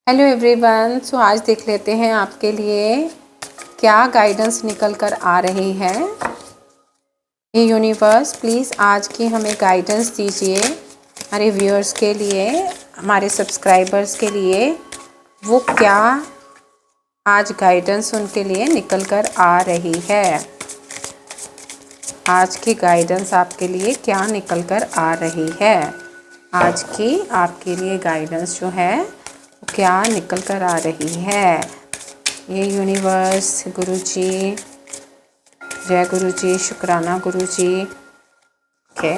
Hello everyone. सो आज देख लेते हैं आपके लिए क्या गाइडेंस निकल कर आ रही है। ये यूनिवर्स प्लीज़ आज की हमें गाइडेंस दीजिए, हमारे व्यूअर्स के लिए, हमारे सब्सक्राइबर्स के लिए। वो क्या आज गाइडेंस उनके लिए निकल कर आ रही है। आज की गाइडेंस आपके लिए क्या निकल कर आ रही है। आज की आपके लिए गाइडेंस जो है वो क्या निकल कर आ रही है। ये यूनिवर्स गुरुजी, जय गुरुजी, शुक्राना गुरुजी। ओके,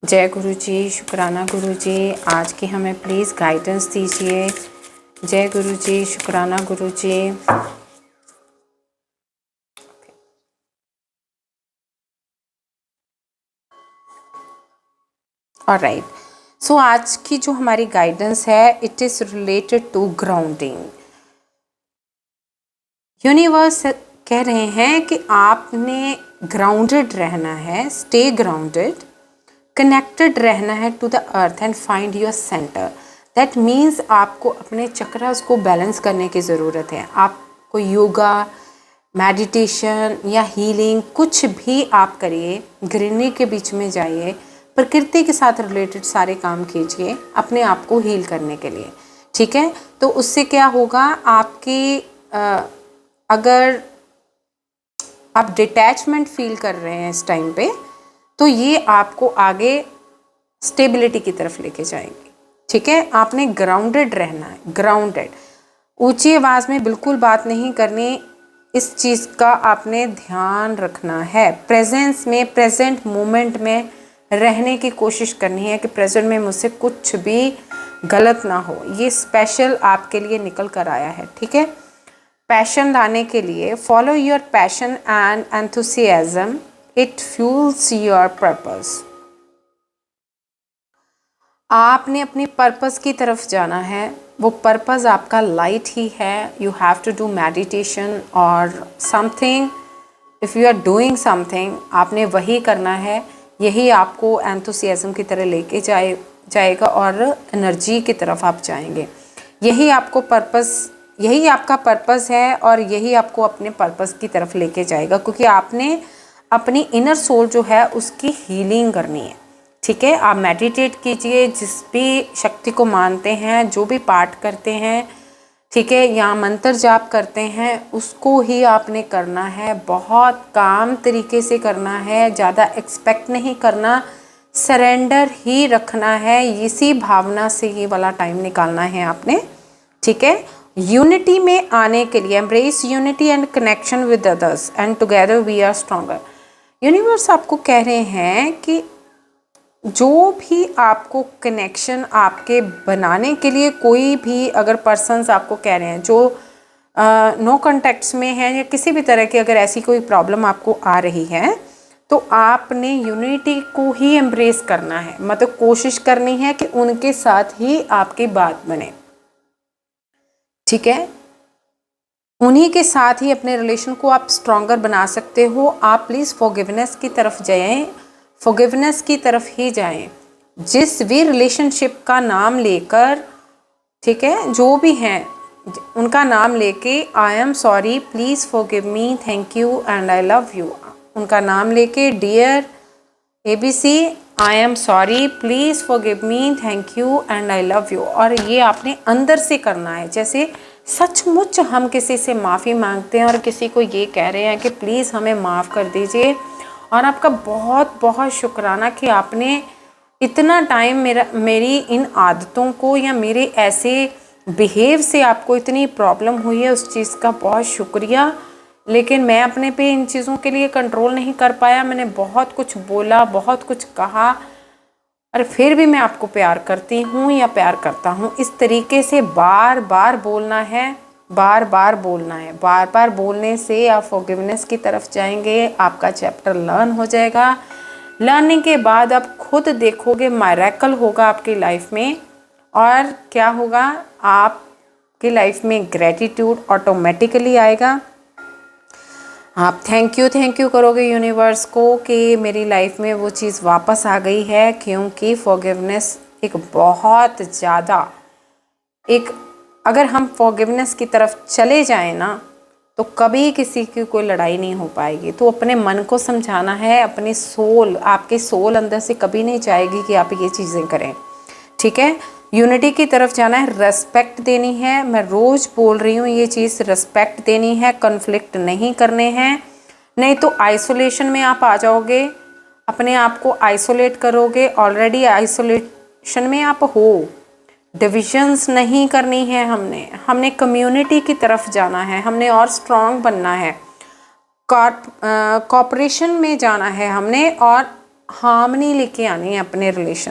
जय गुरुजी, शुक्राना गुरुजी। आज की हमें प्लीज़ गाइडेंस दीजिए। जय गुरुजी, शुक्राना गुरुजी। ऑलराइट, सो आज की जो हमारी गाइडेंस है it is related to grounding. Universe कह रहे हैं कि आपने ग्राउंडेड रहना है, स्टे ग्राउंडेड, कनेक्टेड रहना है to the earth and find your centre. That means आपको अपने चक्रास को बैलेंस करने की ज़रूरत है। आपको योगा, मेडिटेशन या हीलिंग कुछ भी आप करिए, ग्रीनरी के बीच में जाइए, प्रकृति के साथ रिलेटेड सारे काम कीजिए अपने आप को हील करने के लिए। ठीक है, तो उससे क्या होगा, आपकी अगर आप डिटैचमेंट फील कर रहे हैं इस टाइम पे, तो ये आपको आगे स्टेबिलिटी की तरफ लेके जाएंगे। ठीक है, आपने ग्राउंडेड रहना है, ग्राउंडेड। ऊंची आवाज़ में बिल्कुल बात नहीं करनी, इस चीज़ का आपने ध्यान रखना है। प्रेजेंस में, प्रेजेंट मोमेंट में रहने की कोशिश करनी है कि प्रेजेंट में मुझसे कुछ भी गलत ना हो। ये स्पेशल आपके लिए निकल कर आया है। ठीक है, पैशन लाने के लिए follow your passion and enthusiasm, it fuels your purpose. आपने अपने पर्पस की तरफ जाना है, वो पर्पस आपका लाइट ही है। You have to do meditation or something, if you are doing something, आपने वही करना है। यही आपको एंथुसियाज्म की तरह लेके जाएगा और एनर्जी की तरफ आप जाएंगे। यही आपको पर्पस, यही आपका पर्पस है और यही आपको अपने पर्पस की तरफ लेके जाएगा, क्योंकि आपने अपनी इनर सोल जो है उसकी हीलिंग करनी है। ठीक है, आप मेडिटेट कीजिए, जिस भी शक्ति को मानते हैं, जो भी पाठ करते हैं, ठीक है, या मंत्र जाप करते हैं, उसको ही आपने करना है। बहुत काम तरीके से करना है, ज़्यादा एक्सपेक्ट नहीं करना, सरेंडर ही रखना है। इसी भावना से ये वाला टाइम निकालना है आपने। ठीक है, यूनिटी में आने के लिए embrace unity and connection with others and together we are stronger. Universe आपको कह रहे हैं कि जो भी आपको कनेक्शन आपके बनाने के लिए, कोई भी अगर पर्सन्स आपको कह रहे हैं जो नो कॉन्टैक्ट्स में हैं या किसी भी तरह की अगर ऐसी कोई प्रॉब्लम आपको आ रही है, तो आपने यूनिटी को ही एम्ब्रेस करना है। मतलब कोशिश करनी है कि उनके साथ ही आपकी बात बने। ठीक है, उन्हीं के साथ ही अपने रिलेशन को आप स्ट्रॉन्गर बना सकते हो। आप प्लीज़ फॉरगिवनेस की तरफ जाएं, फॉरगिवनेस की तरफ ही जाएं। जिस भी रिलेशनशिप का नाम लेकर, ठीक है, जो भी हैं उनका नाम लेके, I am sorry, please forgive me, thank you and I love you, उनका नाम लेके, dear ABC, I am sorry, please forgive me, thank you and I love you. और ये आपने अंदर से करना है, जैसे सचमुच हम किसी से माफ़ी मांगते हैं और किसी को ये कह रहे हैं कि प्लीज़ हमें माफ़ कर दीजिए, और आपका बहुत बहुत शुक्राना कि आपने इतना टाइम मेरी इन आदतों को या मेरे ऐसे बिहेव से आपको इतनी प्रॉब्लम हुई है, उस चीज़ का बहुत शुक्रिया। लेकिन मैं अपने पे इन चीज़ों के लिए कंट्रोल नहीं कर पाया। मैंने बहुत कुछ बोला, बहुत कुछ कहा, और फिर भी मैं आपको प्यार करती हूँ या प्यार करता हूँ। इस तरीके से बार बार बोलना है, बार बार बोलना है। बार बार बोलने से आप फॉरगिवनेस की तरफ जाएंगे, आपका चैप्टर लर्न हो जाएगा। लर्निंग के बाद आप खुद देखोगे मिरेकल होगा आपकी लाइफ में। और क्या होगा, आपकी लाइफ में ग्रेटिट्यूड ऑटोमेटिकली आएगा। आप थैंक यू करोगे यूनिवर्स को कि मेरी लाइफ में वो चीज़ वापस आ गई है, क्योंकि फॉरगिवनेस एक बहुत ज़्यादा एक, अगर हम फॉरगिवनेस की तरफ चले जाएं ना तो कभी किसी की कोई लड़ाई नहीं हो पाएगी। तो अपने मन को समझाना है, अपनी सोल, आपके सोल अंदर से कभी नहीं चाहेगी कि आप ये चीज़ें करें, ठीक है। यूनिटी की तरफ जाना है, रेस्पेक्ट देनी है, मैं रोज़ बोल रही हूँ ये चीज़, रेस्पेक्ट देनी है, कन्फ्लिक्ट नहीं करने हैं, नहीं तो आइसोलेशन में आप आ जाओगे, अपने आप को आइसोलेट करोगे, ऑलरेडी आइसोलेशन में आप हो। डिविजन्स नहीं करनी है, हमने कम्युनिटी की तरफ जाना है, हमने और स्ट्रांग बनना है, कॉपरेशन में जाना है हमने, और हार्मनी लेके आनी है अपने रिलेशन